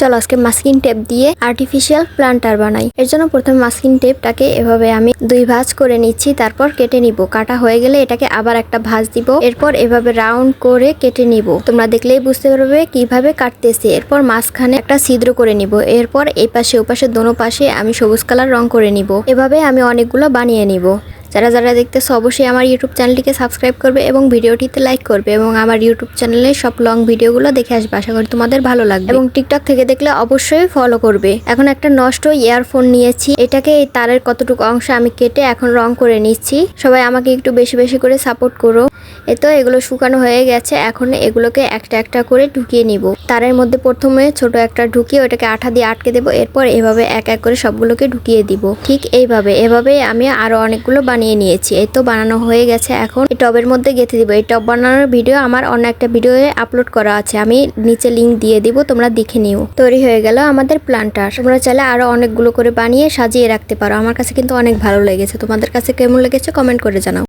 চলো আজকে masking tape দিয়ে আর্টিফিশিয়াল প্লান্টার বানাই। এর জন্য প্রথমে মাস্কিং টেপটাকে এভাবে আমি 2 ভাঁজ করে নিচ্ছি, তারপর কেটে নিব। কাটা হয়ে গেলে এটাকে আবার একটা ভাঁজ দিব, এরপর এভাবে রাউন্ড করে কেটে নিব। তোমরা দেখলেই বুঝতে পারবে কিভাবে কাটতেছি। এরপর মাঝখানে একটা ছিদ্র করে নিব। এরপর এই পাশে ও পাশে দোনো পাশে আমি সবুজ কালার রং করে নিব। এভাবে আমি অনেকগুলো বানিয়ে নিব। যারা যারা দেখতেছো অবশ্যই আমার ইউটিউব চ্যানেলটিকে সাবস্ক্রাইব করবে এবং ভিডিওটিতে লাইক করবে এবং আমার ইউটিউব চ্যানেলে সব লং ভিডিওগুলো দেখে আসবে। আশা করি তোমাদের ভালো লাগবে এবং টিকটক থেকে দেখলে অবশ্যই ফলো করবে। এখন একটা নষ্ট ইয়ারফোন নিয়েছি, এটাকে এই তারের কতটুকু অংশ আমি কেটে এখন রং করে নিচ্ছি। সবাই আমাকে একটু বেশি বেশি করে সাপোর্ট করো। তো এগুলো শুকানো হয়ে গেছে, এখন এগুলোকে একটা একটা করে ঢুকিয়ে নিব। তারের মধ্যে প্রথমে ছোট একটা ঢুকিয়ে ওটাকে আঠা দিয়ে আটকে দেবো। এরপর এভাবে এক এক করে সবগুলোকে ঢুকিয়ে দিব। ঠিক এভাবে আমি আরো অনেকগুলো বানিয়ে নিয়েছি। এই তো বানানো হয়ে গেছে। এখন এই টবের মধ্যে গেঁথে দিব। এই টব বানানোর ভিডিও আমার অন্য একটা ভিডিওয়ে আপলোড করা আছে, আমি নিচে লিংক দিয়ে দিব, তোমরা দেখে নিও। তৈরি হয়ে গেল আমাদের প্লান্টার। তোমরা চাইলে আরো অনেকগুলো করে বানিয়ে সাজিয়ে রাখতে পারো। আমার কাছে কিন্তু অনেক ভালো লেগেছে। তোমাদের কাছে কেমন লেগেছে কমেন্ট করে জানাও।